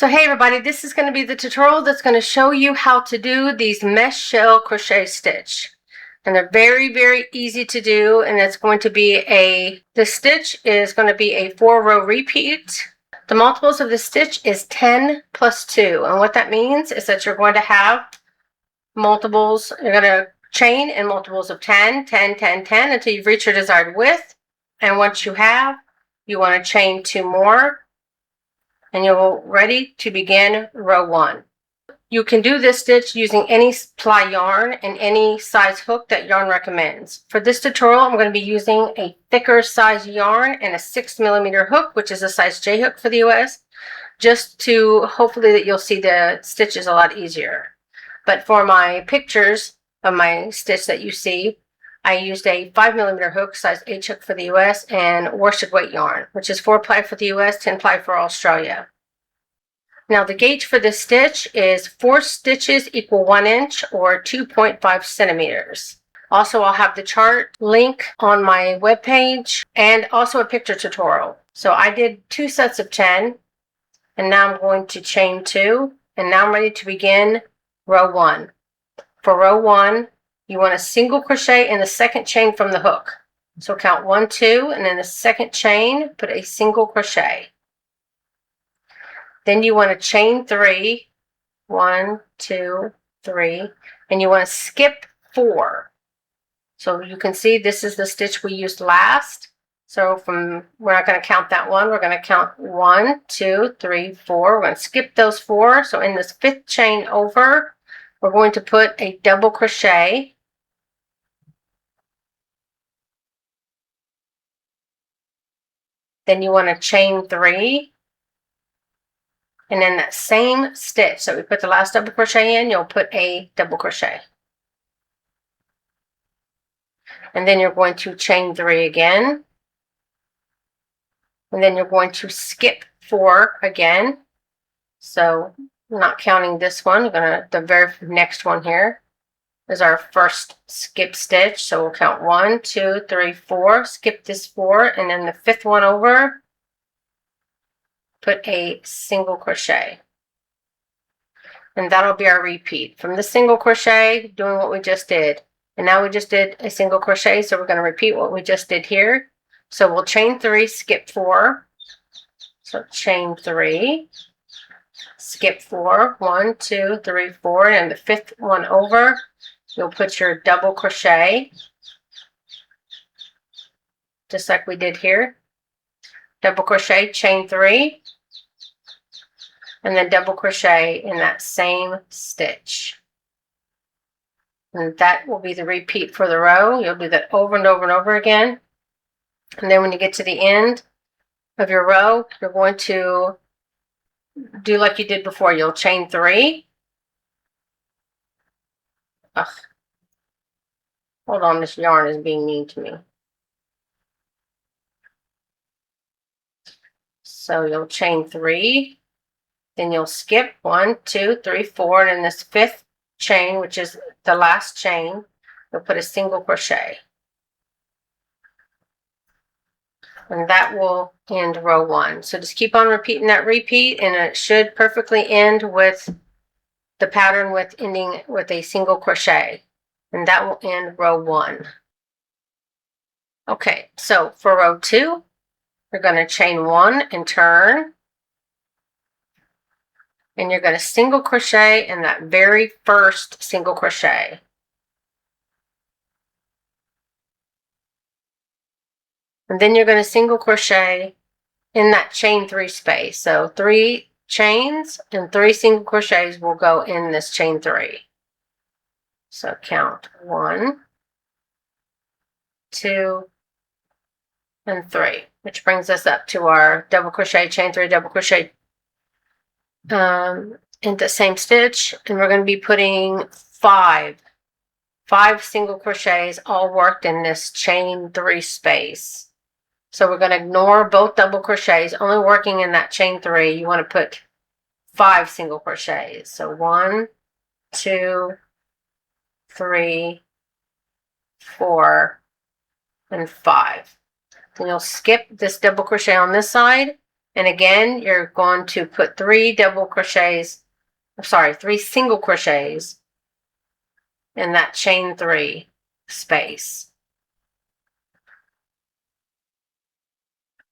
So hey everybody, this is going to be the tutorial that's going to show you how to do these mesh shell crochet stitch. And they're very easy to do, and it's going to be this stitch is going to be a 4-row repeat. The multiples of this stitch is 10 plus 2, and what that means is that you're going to have multiples, you're going to chain in multiples of 10, 10, 10, 10 until you've reached your desired width. And once you have, you want to chain 2 more. And you're ready to begin row 1. You can do this stitch using any ply yarn and any size hook that yarn recommends. For this tutorial, I'm going to be using a thicker size yarn and a 6mm hook, which is a size J hook for the US, just to hopefully that you'll see the stitches a lot easier. But for my pictures of my stitch that you see, I used a 5mm hook, size H hook for the US, and worsted weight yarn, which is 4-ply for the US, 10-ply for Australia. Now the gauge for this stitch is 4 stitches equal 1 inch or 2.5 centimeters. Also, I'll have the chart link on my webpage and also a picture tutorial. So I did 2 sets of 10, and now I'm going to chain 2, and now I'm ready to begin row 1. For row 1, you want a single crochet in the second chain from the hook. So count 1, 2, and in the second chain, put a single crochet. Then you want to chain 3, 1, 2, 3, and you want to skip 4. So you can see this is the stitch we used last. So we're not going to count that one. We're going to count 1, 2, 3, 4. We're going to skip those 4. So in this 5th chain over, we're going to put a double crochet. Then you want to chain 3. And in that same stitch, so we put the last double crochet in, you'll put a double crochet. And then you're going to chain 3 again. And then you're going to skip 4 again. So not counting this one, the very next one here is our first skip stitch. So we'll count 1, 2, 3, 4, skip this 4, and then the 5th one over, put a single crochet. And that'll be our repeat from the single crochet, doing what we just did. And now we just did a single crochet, so we're going to repeat what we just did here. So we'll chain 3, skip 4. So chain 3, skip 4, 1, 2, 3, 4, and the 5th one over, you'll put your double crochet, just like we did here. Double crochet, chain 3, and then double crochet in that same stitch. And that will be the repeat for the row. You'll do that over and over and over again. And then when you get to the end of your row, you're going to do like you did before. You'll chain 3. Ugh. Hold on, this yarn is being mean to me. So you'll chain 3. Then you'll skip 1, 2, 3, 4, and in this 5th chain, which is the last chain, you'll put a single crochet. And that will end row 1. So just keep on repeating that repeat, and it should perfectly end with the pattern with ending with a single crochet. And that will end row 1. Okay, so for row 2, you're going to chain 1 and turn. And you're going to single crochet in that very first single crochet. And then you're going to single crochet in that chain 3 space. So 3 chains and 3 single crochets will go in this chain 3. So count 1, 2, and 3, which brings us up to our double crochet, chain 3, double crochet in the same stitch, and we're going to be putting 5 single crochets all worked in this chain 3 space. So we're going to ignore both double crochets, only working in that chain 3. You want to put 5 single crochets. So 1, 2, 3, 4, and 5. Then you'll skip this double crochet on this side, And again, you're going to put 3 single crochets in that chain 3 space.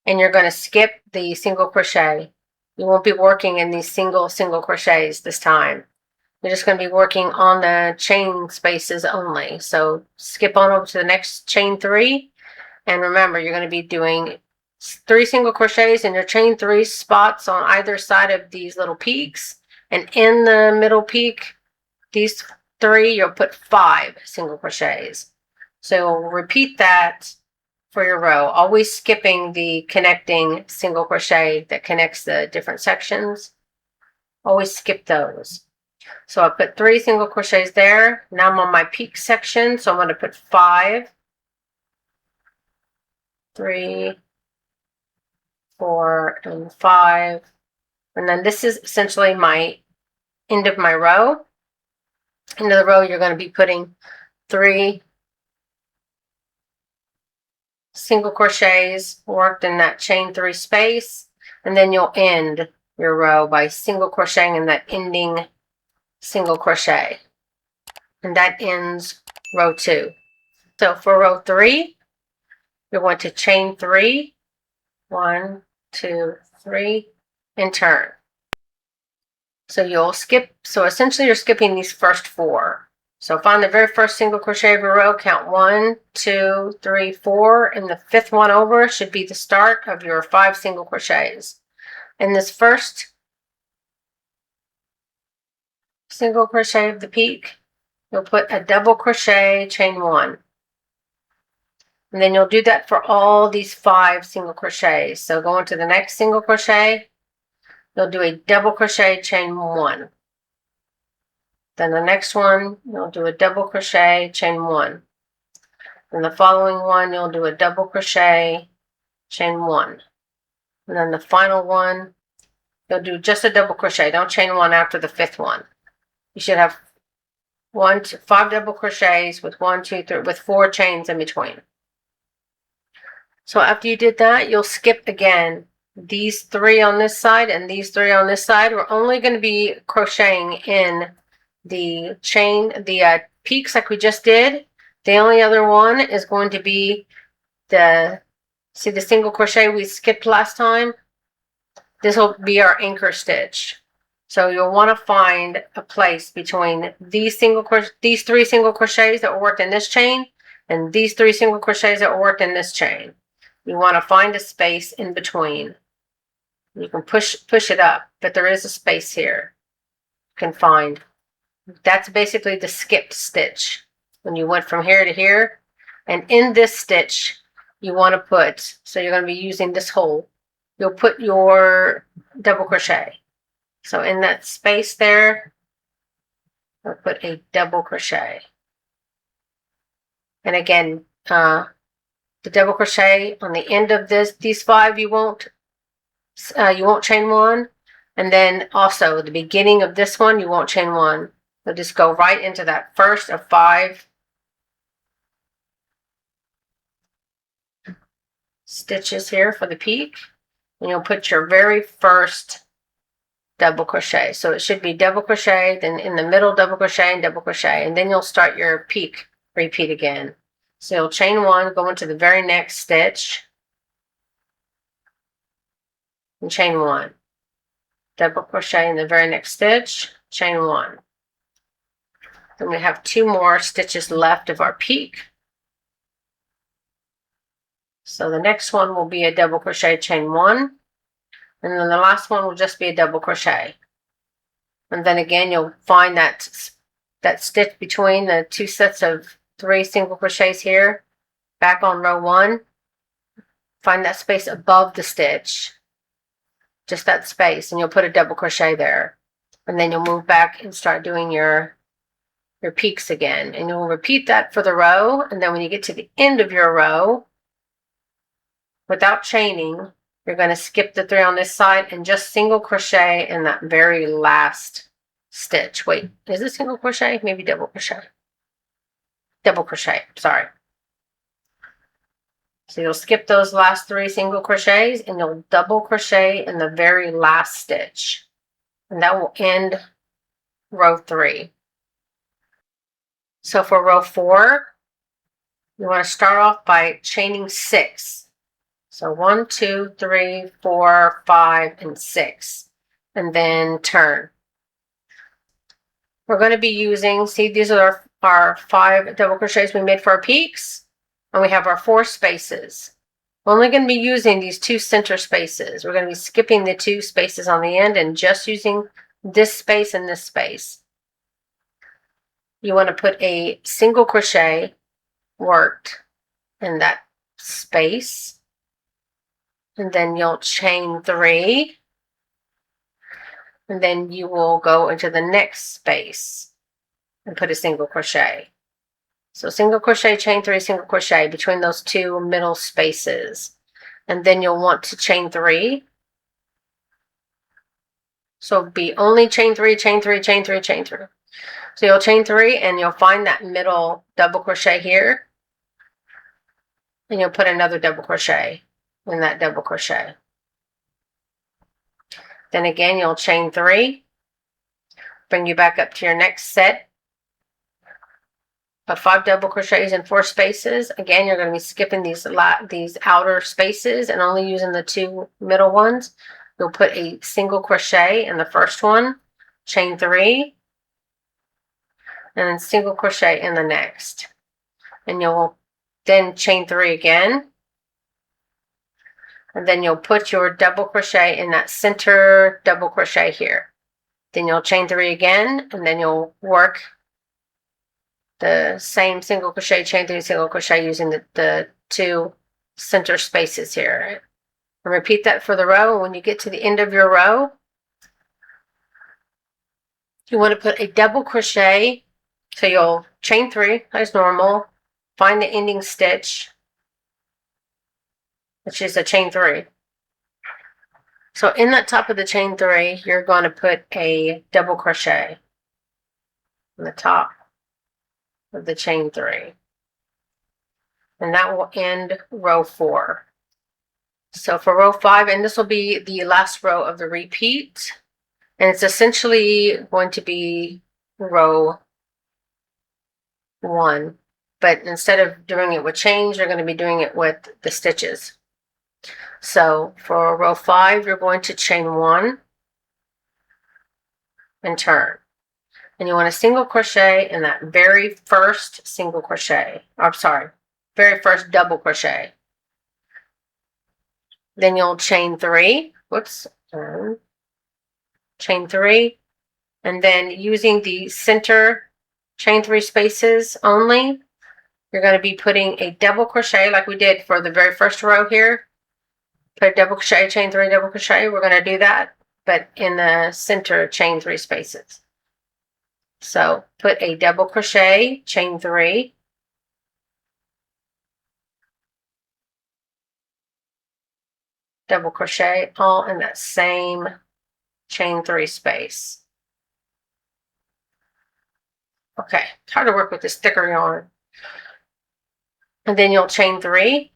And you're going to skip the single crochet. You won't be working in these single crochets this time. You're just going to be working on the chain spaces only. So skip on over to the next chain 3. And remember, you're going to be doing 3 single crochets in your chain 3 spots on either side of these little peaks. And in the middle peak, these 3, you'll put 5 single crochets. So repeat that for your row, always skipping the connecting single crochet that connects the different sections. Always skip those. So I put 3 single crochets there. Now I'm on my peak section, so I'm going to put 5, 3, 4, and 5. And then this is essentially my end of my row. Into the row, you're going to be putting 3 single crochets worked in that chain 3 space, and then you'll end your row by single crocheting in that ending single crochet, and that ends row 2. So for row 3, you're going to chain 3, 1, 2, 3, and turn. So you'll skip, so essentially you're skipping these first 4. So find the very first single crochet of your row, count 1, 2, 3, 4, and the 5th one over should be the start of your 5 single crochets. In this first single crochet of the peak, you'll put a double crochet, chain 1. And then you'll do that for all these 5 single crochets. So go into the next single crochet, you'll do a double crochet, chain 1. Then the next one, you'll do a double crochet, chain 1. Then the following one, you'll do a double crochet, chain 1. And then the final one, you'll do just a double crochet. Don't chain 1 after the 5th one. You should have 5 double crochets with 1, 2, 3, with 4 chains in between. So after you did that, you'll skip again these 3 on this side and these 3 on this side. We're only going to be crocheting in the chain, the peaks like we just did. The only other one is going to be the single crochet we skipped last time. This will be our anchor stitch. So you'll want to find a place between these 3 single crochets that were worked in this chain and these 3 single crochets that were worked in this chain. You want to find a space in between. You can push it up, but there is a space here you can find. That's basically the skipped stitch. When you went from here to here, and in this stitch, you want to put, so you're going to be using this hole, you'll put your double crochet. So in that space there, I'll put a double crochet. And again, the double crochet on the end of these 5, you won't chain 1, and then also at the beginning of this one, you won't chain 1. So just go right into that first of 5 stitches here for the peak, and you'll put your very first double crochet. So it should be double crochet, then in the middle double crochet, and then you'll start your peak repeat again. So you'll chain 1, go into the very next stitch, and chain 1. Double crochet in the very next stitch, chain 1. Then we have 2 more stitches left of our peak. So the next one will be a double crochet, chain 1. And then the last one will just be a double crochet. And then again, you'll find that stitch between the 2 sets of 3 single crochets here, back on row 1. Find that space above the stitch, just that space, and you'll put a double crochet there. And then you'll move back and start doing your peaks again. And you'll repeat that for the row. And then when you get to the end of your row, without chaining, you're going to skip the 3 on this side and just single crochet in that very last stitch. Wait, is it single crochet? Maybe double crochet. Double crochet, sorry. So you'll skip those last 3 single crochets and you'll double crochet in the very last stitch. And that will end row 3. So for row 4, you want to start off by chaining 6. So 1, 2, 3, 4, 5, and 6. And then turn. We're going to be using, see, these are our 5 double crochets we made for our peaks. And we have our 4 spaces. We're only going to be using these 2 center spaces. We're going to be skipping the 2 spaces on the end and just using this space and this space. You want to put a single crochet worked in that space. And then you'll chain 3. And then you will go into the next space and put a single crochet. So single crochet, chain 3, single crochet between those 2 middle spaces. And then you'll want to chain 3. So it'll be only chain 3, chain 3, chain 3, chain 3. So you'll chain 3 and you'll find that middle double crochet here. And you'll put another double crochet in that double crochet. Then again, you'll chain 3, bring you back up to your next set of 5 double crochets in 4 spaces. Again, you're going to be skipping these outer spaces and only using the 2 middle ones. You'll put a single crochet in the first one, chain 3, and then single crochet in the next. And you'll then chain 3 again. And then you'll put your double crochet in that center double crochet here. Then you'll chain 3 again, and then you'll work the same single crochet, chain 3, single crochet using the 2 center spaces here. And repeat that for the row. And when you get to the end of your row, you want to put a double crochet. So you'll chain 3 as normal, find the ending stitch, which is a chain 3. So in that top of the chain 3, you're going to put a double crochet on the top of the chain 3. And that will end row 4. So for row 5, and this will be the last row of the repeat, and it's essentially going to be row 1. But instead of doing it with chains, you're going to be doing it with the stitches. So for row 5, you're going to chain 1 and turn. And you want a single crochet in that very first single crochet. I'm sorry, very first double crochet. Then you'll chain 3. Whoops. Chain 3. And then using the center chain 3 spaces only, you're going to be putting a double crochet like we did for the very first row here. Put a double crochet, chain 3, double crochet. We're going to do that, but in the center chain 3 spaces. So put a double crochet, chain 3, double crochet, all in that same chain 3 space. Okay, it's hard to work with this thicker yarn. And then you'll chain 3,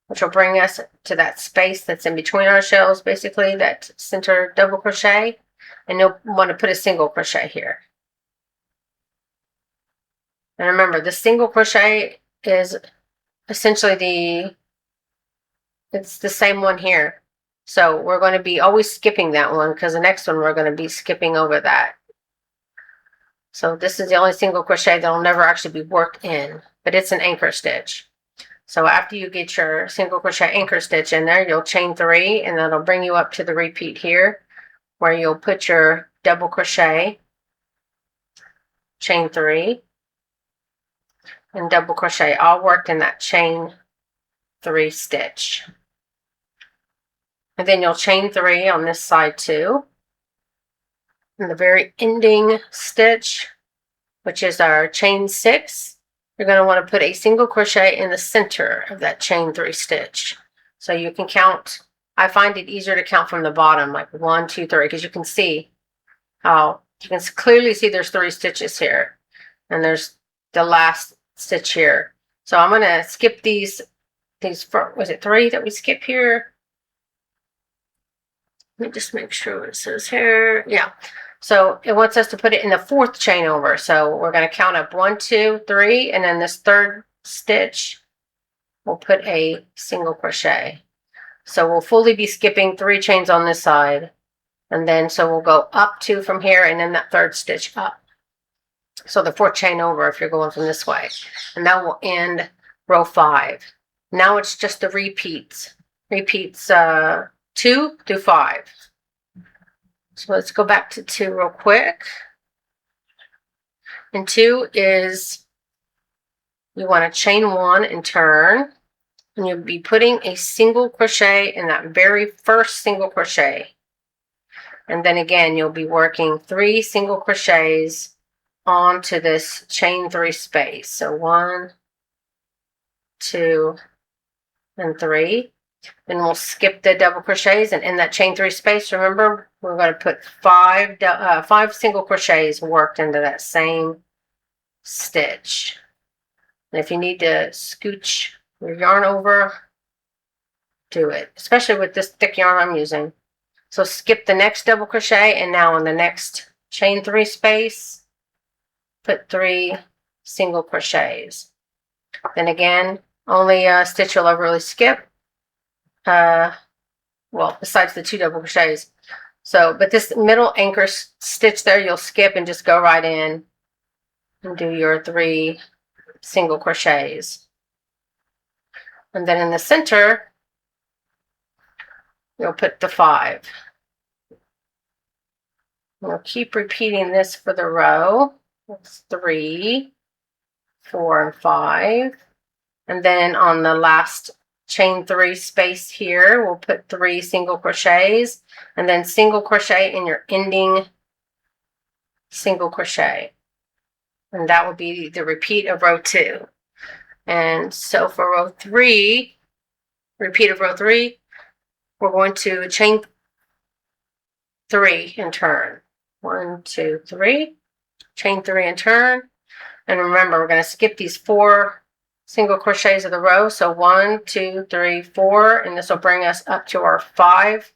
which will bring us to that space that's in between our shells, basically, that center double crochet. And you'll want to put a single crochet here. And remember, the single crochet is essentially it's the same one here. So we're going to be always skipping that one because the next one we're going to be skipping over that. So this is the only single crochet that will never actually be worked in, but it's an anchor stitch. So after you get your single crochet anchor stitch in there, you'll chain 3, and that'll bring you up to the repeat here, where you'll put your double crochet, chain 3, and double crochet, all worked in that chain 3 stitch. And then you'll chain 3 on this side too. In the very ending stitch, which is our chain 6, you're going to want to put a single crochet in the center of that chain 3 stitch. So you can count. I find it easier to count from the bottom, like 1, 2, 3, because you can see how you can clearly see there's 3 stitches here, and there's the last stitch here. So I'm going to skip these, was it 3 that we skip here? Let me just make sure it says here. Yeah. So it wants us to put it in the 4th chain over. So we're going to count up 1, 2, 3, and then this 3rd stitch, we'll put a single crochet. So we'll fully be skipping 3 chains on this side. And then, so we'll go up 2 from here, and then that 3rd stitch up. So the 4th chain over if you're going from this way. And that will end row 5. Now it's just the repeats. Repeats 2 through 5. So let's go back to 2 real quick. And 2 is, you want to chain 1 and turn. And you'll be putting a single crochet in that very first single crochet. And then again, you'll be working 3 single crochets onto this chain 3 space. So 1, 2, and 3. Then we'll skip the double crochets, and in that chain 3 space, remember, we're going to put 5 single crochets worked into that same stitch. And if you need to scooch your yarn over, do it, especially with this thick yarn I'm using. So skip the next double crochet, and now in the next chain 3 space, put 3 single crochets. Then again, only stitch you'll ever really skip. Well, besides the 2 double crochets. So, but this middle anchor stitch there, you'll skip and just go right in and do your 3 single crochets. And then in the center, you'll put the 5. We'll keep repeating this for the row. That's 3, 4, and 5. And then on the last chain 3 space here, we'll put 3 single crochets, and then single crochet in your ending single crochet. And that will be the repeat of row 2. And so for row 3, repeat of row 3, we're going to chain 3 and turn. 1, 2, 3. Chain 3 and turn. And remember, we're going to skip these 4 single crochets of the row. So 1, 2, 3, 4, and this will bring us up to our 5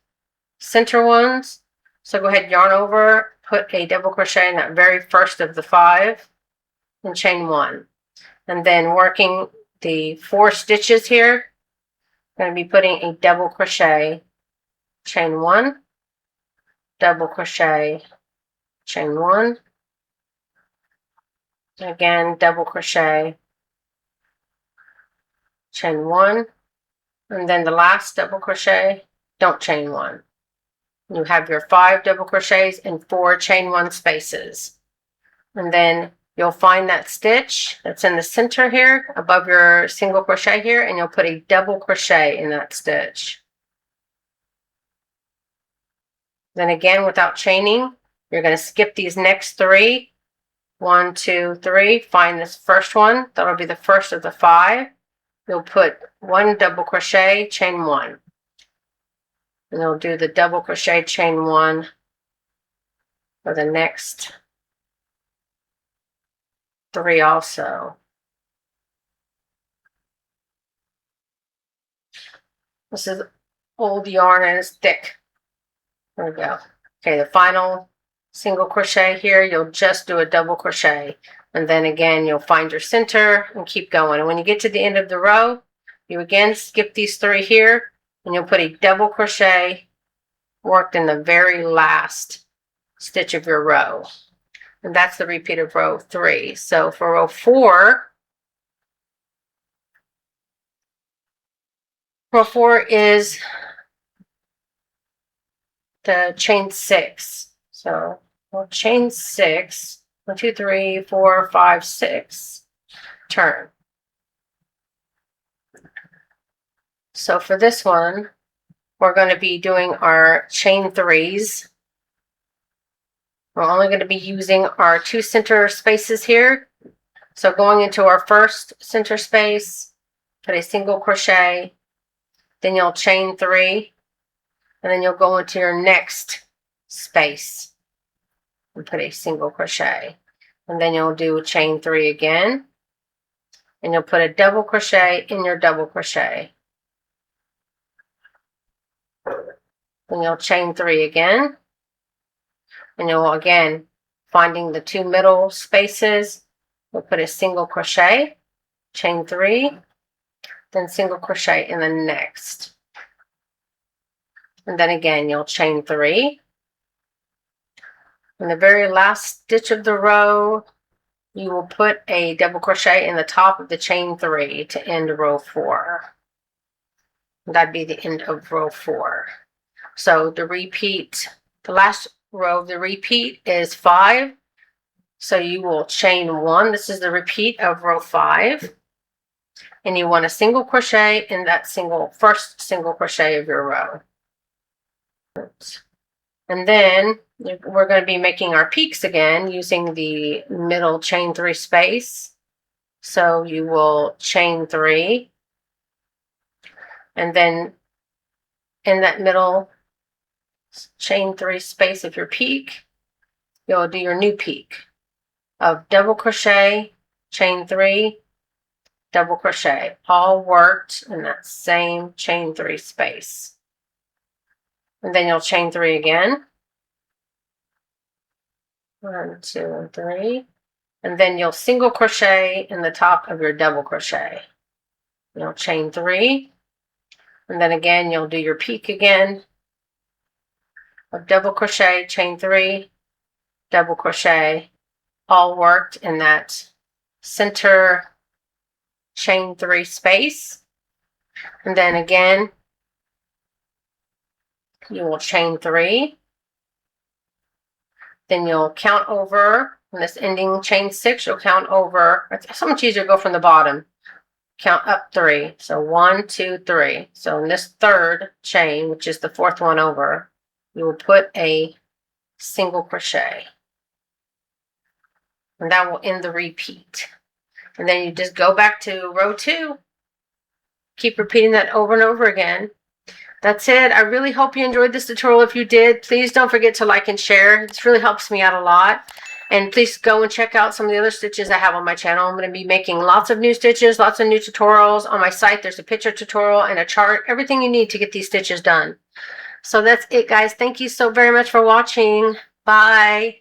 center ones. So go ahead, yarn over, put a double crochet in that very first of the 5, and chain 1. And then working the 4 stitches here, I'm going to be putting a double crochet, chain 1, double crochet, chain 1, again double crochet, chain 1, and then the last double crochet, don't chain 1. You have your 5 double crochets and 4 chain 1 spaces. And then you'll find that stitch that's in the center here above your single crochet here, and you'll put a double crochet in that stitch. Then again, without chaining, you're going to skip these next 3. 1, 2, 3. Find this first one. That'll be the first of the 5. You'll put 1 double crochet, chain 1. And you'll do the double crochet, chain 1 for the next 3 also. This is old yarn and it's thick. There we go. Okay, the final single crochet here, you'll just do a double crochet. And then again, you'll find your center and keep going. And when you get to the end of the row, you again skip these 3 here, and you'll put a double crochet worked in the very last stitch of your row. And that's the repeat of row 3. So for row 4, row 4 is the chain 6. So we'll chain 6. 1, 2, 3, 4, 5, 6. Turn. So for this one, we're going to be doing our chain 3s. We're only going to be using our 2 center spaces here. So going into our first center space, put a single crochet, then you'll chain 3, and then you'll go into your next space and put a single crochet. And then you'll do chain 3 again. and you'll put a double crochet in your double crochet. Then you'll chain 3 again, and you'll again, finding the 2 middle spaces, we'll put a single crochet, chain 3, then single crochet in the next. And then again, you'll chain 3. In the very last stitch of the row, you will put a double crochet in the top of the chain 3 to end row 4. That'd be the end of row 4. So the repeat, the last row of the repeat is 5. So you will chain 1. This is the repeat of row 5. And you want a single crochet in that first single crochet of your row. And then we're going to be making our peaks again using the middle chain 3 space. So you will chain 3, and then in that middle chain 3 space of your peak, you'll do your new peak of double crochet, chain 3, double crochet, all worked in that same chain 3 space. And then you'll chain 3 again. 1, 2, and 3. And then you'll single crochet in the top of your double crochet. You'll chain 3. And then again, you'll do your peak again of double crochet, chain 3, double crochet, all worked in that center chain 3 space. And then again, you will chain 3. Then you'll count over, in this ending chain 6, you'll count over. It's so much easier to go from the bottom. Count up 3. So 1, 2, 3. So in this third chain, which is the 4th one over, you will put a single crochet. And that will end the repeat. And then you just go back to row 2. Keep repeating that over and over again. That's it. I really hope you enjoyed this tutorial. If you did, please don't forget to like and share. This really helps me out a lot. And please go and check out some of the other stitches I have on my channel. I'm going to be making lots of new stitches, lots of new tutorials. On my site, there's a picture tutorial and a chart, everything you need to get these stitches done. So that's it, guys. Thank you so very much for watching. Bye.